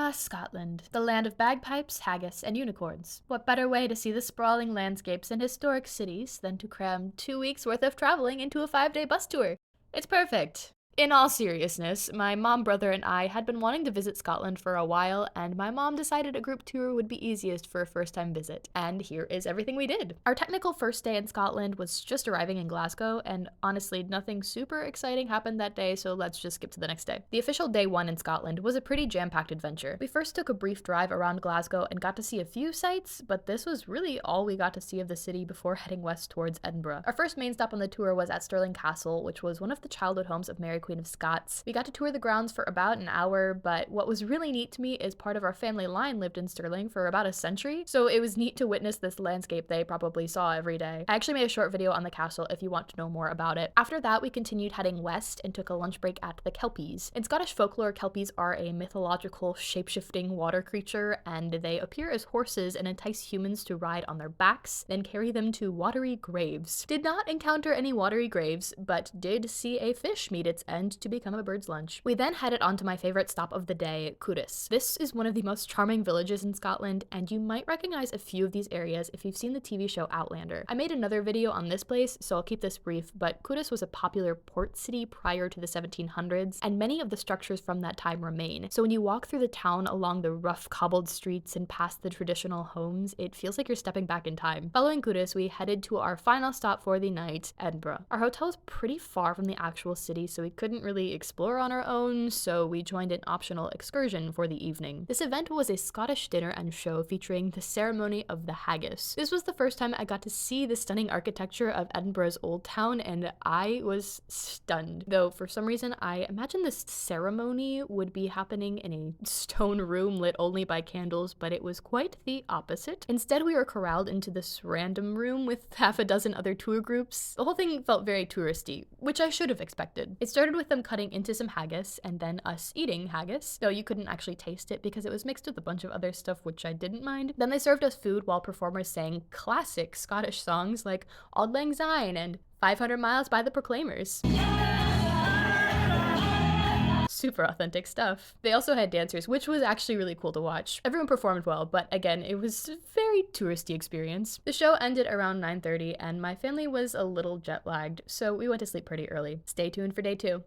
Ah, Scotland, the land of bagpipes, haggis, and unicorns. What better way to see the sprawling landscapes and historic cities than to cram 2 weeks worth of traveling into a 5-day bus tour? It's perfect. In all seriousness, my mom, brother, and I had been wanting to visit Scotland for a while, and my mom decided a group tour would be easiest for a first-time visit. And here is everything we did. Our technical first day in Scotland was just arriving in Glasgow, and honestly, nothing super exciting happened that day, so let's just skip to the next day. The official day 1 in Scotland was a pretty jam-packed adventure. We first took a brief drive around Glasgow and got to see a few sights, but this was really all we got to see of the city before heading west towards Edinburgh. Our first main stop on the tour was at Stirling Castle, which was one of the childhood homes of Mary Queen of Scots. We got to tour the grounds for about an hour, but what was really neat to me is part of our family line lived in Stirling for about a century, so it was neat to witness this landscape they probably saw every day. I actually made a short video on the castle if you want to know more about it. After that, we continued heading west and took a lunch break at the Kelpies. In Scottish folklore, Kelpies are a mythological shape-shifting water creature, and they appear as horses and entice humans to ride on their backs, then carry them to watery graves. Did not encounter any watery graves, but did see a fish meet its end to become a bird's lunch. We then headed on to my favorite stop of the day, Cootis. This is one of the most charming villages in Scotland, and you might recognize a few of these areas if you've seen the TV show Outlander. I made another video on this place, so I'll keep this brief, but Cootis was a popular port city prior to the 1700s, and many of the structures from that time remain. So when you walk through the town along the rough cobbled streets and past the traditional homes, it feels like you're stepping back in time. Following Cootis, we headed to our final stop for the night, Edinburgh. Our hotel was pretty far from the actual city, so we couldn't really explore on our own, so we joined an optional excursion for the evening. This event was a Scottish dinner and show featuring the ceremony of the haggis. This was the first time I got to see the stunning architecture of Edinburgh's Old Town, and I was stunned. Though for some reason I imagined this ceremony would be happening in a stone room lit only by candles, but it was quite the opposite. Instead, we were corralled into this random room with half a dozen other tour groups. The whole thing felt very touristy, which I should have expected. It started with them cutting into some haggis and then us eating haggis, though you couldn't actually taste it because it was mixed with a bunch of other stuff, which I didn't mind. Then they served us food while performers sang classic Scottish songs like Auld Lang Syne and 500 Miles by the Proclaimers. Super authentic stuff. They also had dancers, which was actually really cool to watch. Everyone performed well, but again, it was a very touristy experience. The show ended around 9:30 and my family was a little jet lagged, so we went to sleep pretty early. Stay tuned for day 2.